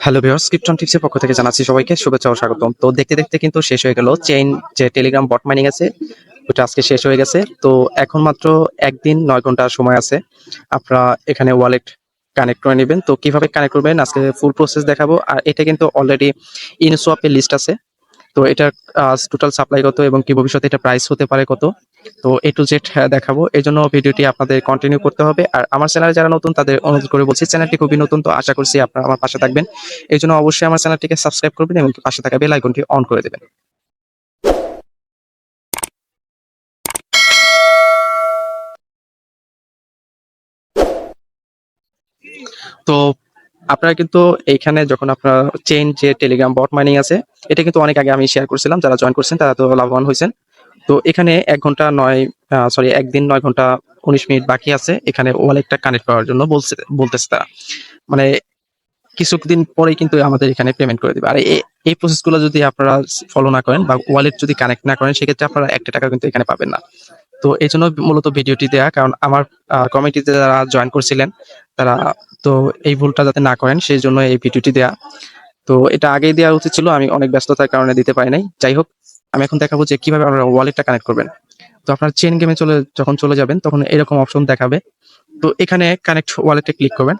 Hello viewers, krypton টিপসের পক্ষ থেকে জানাচ্ছি সবাইকে শুভেচ্ছা ও স্বাগতম। তো দেখতে দেখতে কিন্তু শেষ হয়ে গেল চেইন যে টেলিগ্রাম বট মাইনিং আছে, ওটা আজকে শেষ হয়ে গেছে। তো এখন মাত্র একদিন 9 ঘন্টা সময় আছে আপনারা এখানে ওয়ালেট কানেক্ট করে নেবেন। তো কিভাবে কানেক্ট করবেন আজকে ফুল প্রসেস দেখাবো। আর এটা কিন্তু অলরেডি ইনসোয়াপের লিস্ট আছে। তো এটা টোটাল সাপ্লাই কত এবং কি ভবিষ্যতে এটা প্রাইস হতে পারে কত, তো এ টু জেড দেখাবো। এই জন্য ভিডিওটি আপনাদের কন্টিনিউ করতে হবে। আর আমার চ্যানেলে যারা নতুন তাদের অনুরোধ করে বলছি, চ্যানেলটি খুবই নতুন, তো আশা করছি আপনারা আমার পাশে থাকবেন। এই জন্য অবশ্যই আমার চ্যানেলটিকে সাবস্ক্রাইব করবেন এবং পাশে থাকা বেল আইকনটি অন করে দেবেন। তো আপনারা কিন্তু এইখানে যখন আপনার চেইন যে টেলিগ্রাম বট মাইনিং আছে, এটা কিন্তু অনেক আগে আমি শেয়ার করছিলাম, যারা জয়েন করছেন তারা তো লাভবান হয়েছেন। তো এখানে 1 দিন 9 ঘন্টা 19 মিনিট বাকি আছে এখানে ওয়ালেটটা কানেক্ট করার জন্য বলতেছে তারা। মানে কিছুদিন পরেই কিন্তু আমাদের এখানে পেমেন্ট করে দিবে। আর এই প্রসেসগুলো যদি আপনারা ফলো না করেন বা ওয়ালেট যদি কানেক্ট না করেন, সেক্ষেত্রে আপনারা একটা টাকা কিন্তু এখানে পাবেন না। তো এই জন্য মূলত ভিডিওটি দেয়া, কারণ আমার কমিটিতে যারা জয়েন করছিলেন তারা তো এই ভুলটা যাতে না করেন সেই জন্য এই ভিডিওটি দেয়া। তো এটা আগেই দেওয়া উচিত ছিল, আমি অনেক ব্যস্ততার কারণে দিতে পারি নাই। যাই হোক, আমি এখন দেখাবো যে কিভাবে আপনারা ওয়ালেটটা কানেক্ট করবেন। তো আপনার চেইন গেমে যখন চলে যাবেন তখন এরকম অপশন দেখাবে। তো এখানে কানেক্ট ওয়ালেটে ক্লিক করবেন।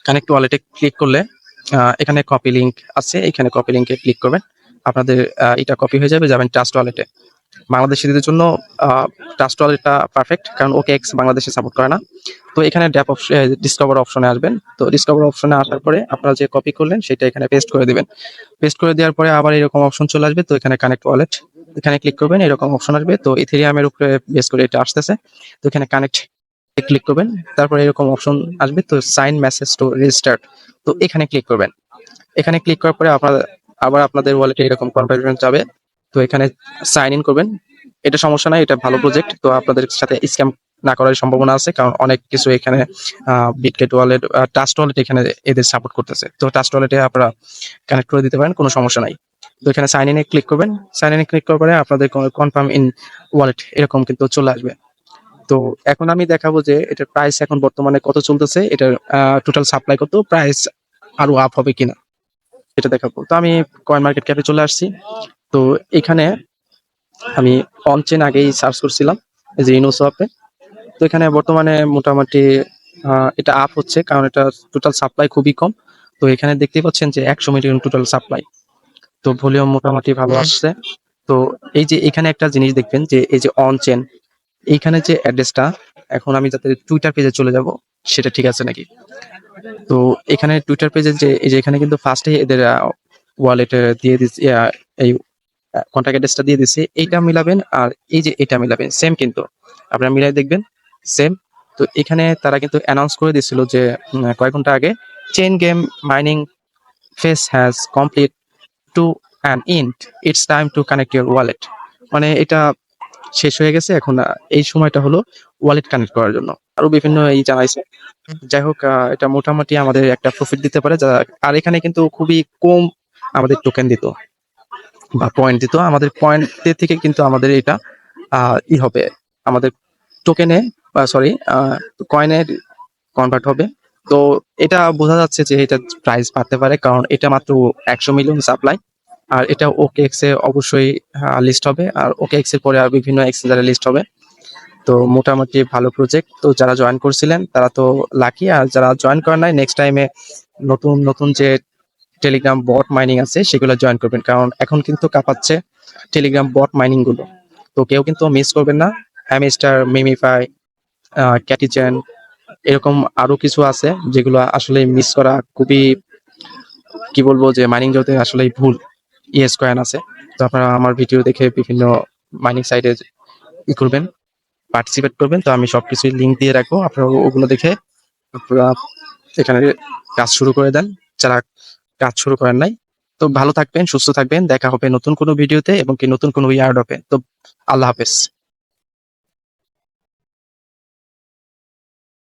কানেক্ট ওয়ালেটে ক্লিক করলে এখানে কপি লিংক আছে, এখানে কপি লিংকে ক্লিক করবেন। আপনাদের এটা কপি হয়ে যাবেন ট্রাস্ট ওয়ালেটে। বাংলাদেশিদের জন্য ট্রাস্ট ওয়ালেটটা পারফেক্ট, কারণ OKX বাংলাদেশে সাপোর্ট করে না। তো এখানে ডিসকভার অপশনে আসবেন। তো ডিসকভার অপশনে আসার পরে আপনারা যে কপি করলেন সেটা এখানে পেস্ট করে দিবেন। পেস্ট করে দেওয়ার পরে আবার এরকম অপশন চলে আসবে। তো এখানে কানেক্ট ওয়ালেট, এখানে ক্লিক করবেন, এরকম অপশন আসবে। তো ইথেরিয়ামের উপরে বেস করে এটা আসতেছে। তো এখানে কানেক্ট ক্লিক করবেন, তারপরে এরকম অপশন আসবে। তো সাইন মেসেজ টু রেজিস্টার, তো এখানে ক্লিক করবেন। এখানে ক্লিক করার পরে আবার আপনাদের ওয়ালেটে এরকম কনফার্মেশন যাবে। তো এখানে সাইন ইন করবেন। এটা সমস্যা নাই, এটা ভালো প্রজেক্ট। তো আপনাদের সাথে স্ক্যাম না করার সম্ভাবনা আছে, কারণ অনেক কিছু এখানে বিটগেট ওয়ালেট, ট্রাস্ট ওয়ালেট এখানে এদের সাপোর্ট করতেছে। তো ট্রাস্ট ওয়ালেটে আপনারা কানেক্ট করে দিতে পারেন, কোনো সমস্যা নাই। তো এখানে সাইন ইনে ক্লিক করবেন। সাইন ইনে ক্লিক করার পরে আপনাদের কনফার্ম ইন ওয়ালেট এরকম কিন্তু চলে আসবে। তো এখন আমি দেখাবো যে এটার প্রাইস এখন বর্তমানে কত চলতেছে, এটার টোটাল সাপ্লাই কত, প্রাইস আরো আপ হবে কিনা এটা দেখাবো। তো আমি কয়েন মার্কেট ক্যাপে চলে আসছি। তো এখানে আমি অন চেন আগেই সার্চ করছিলাম, এই যে ইনোসোয়াপে। তো এখানে বর্তমানে মোটামুটি এটা আপ হচ্ছে, কারণ এটা টোটাল সাপ্লাই খুবই কম। তো এখানে দেখতেই পাচ্ছেন যে 100 মিলিয়ন টোটাল সাপ্লাই। তো ভলিউম মোটামুটি ভালো আসছে। তো এই যে এখানে একটা জিনিস দেখবেন যে এই যে অন চেন, এইখানে যে অ্যাড্রেসটা, এখন আমি যাতে টুইটার পেজে চলে যাব সেটা ঠিক আছে নাকি। তো এখানে টুইটার পেজে যে এই যে এখানে কিন্তু ফার্স্টে এদের ওয়ালেটে দিয়ে দিচ্ছি, এই কন্ট্যাক্ট অ্যাড্রেসটা দিয়ে দিচ্ছি, এইটা মিলাবেন আর এই যে এটা মিলাবেন, সেম কিন্তু আপনারা মিলাই দেখবেন সেম। তো এখানে তারা কিন্তু অ্যানাউন্স করে দিয়েছিল যে কয়েক ঘন্টা আগে, chain game mining phase has complete to an end, it's time to connect your wallet. মানে এটা শেষ হয়ে গেছে, এখন এই সময়টা হলো ওয়ালেট কানেক্ট করার জন্য। আরো বিভিন্ন এই জানাইছে। যাই হোক, এটা মোটামুটি আমাদের একটা প্রফিট দিতে পারে। আর এখানে কিন্তু খুবই কম আমাদের টোকেন দিত বা পয়েন্ট দিত। আমাদের পয়েন্টের থেকে কিন্তু আমাদের এটা ই হবে, আমাদের টোকেনে সরি কয়েনে কনভার্ট হবে। তো এটা বোঝা যাচ্ছে যে এটা প্রাইস বাড়তে পারে, কারণ এটা মাত্র 100 মিলিয়ন সাপ্লাই। আর এটা OKX এ অবশ্যই লিস্ট হবে, আর OKX এর পরে আর বিভিন্ন এক্সচেঞ্জারে লিস্ট হবে। তো মোটামুটি ভালো প্রজেক্ট। তো যারা জয়েন করছিলেন তারা তো লাকি, আর যারা জয়েন করেন নাই নেক্সট টাইমে নতুন নতুন যে টেলিগ্রাম বট মাইনিং আছে সেগুলো জয়েন করবেন, কারণ এখন কিন্তু কাঁপাচ্ছে টেলিগ্রাম বট মাইনিং গুলো। তো কেউ কিন্তু মিস করবেন না। হ্যামস্টার, মিমিফাই, ক্যাটিচেন, এরকম আরো কিছু আছে যেগুলো আসলে মিস করা খুবই, কি বলবো, যে মাইনিং জগতে আসলে ভুল। ইয়েস কয়েন আছে। তো আপনারা আমার ভিডিও দেখে বিভিন্ন মাইনিং সাইটে ই করবেন, পার্টিসিপেট করবেন। তো আমি সবকিছু লিংক দিয়ে রাখবো, আপনারা ওগুলো দেখে আপনারা এখানে কাজ শুরু করে দেন, যারা কাজ শুরু করেন নাই। তো ভালো থাকবেন, সুস্থ থাকবেন, দেখা হবে নতুন কোনো ভিডিওতে এবং কি নতুন কোনো ইয়ারডপে। তো আল্লাহ হাফেজ।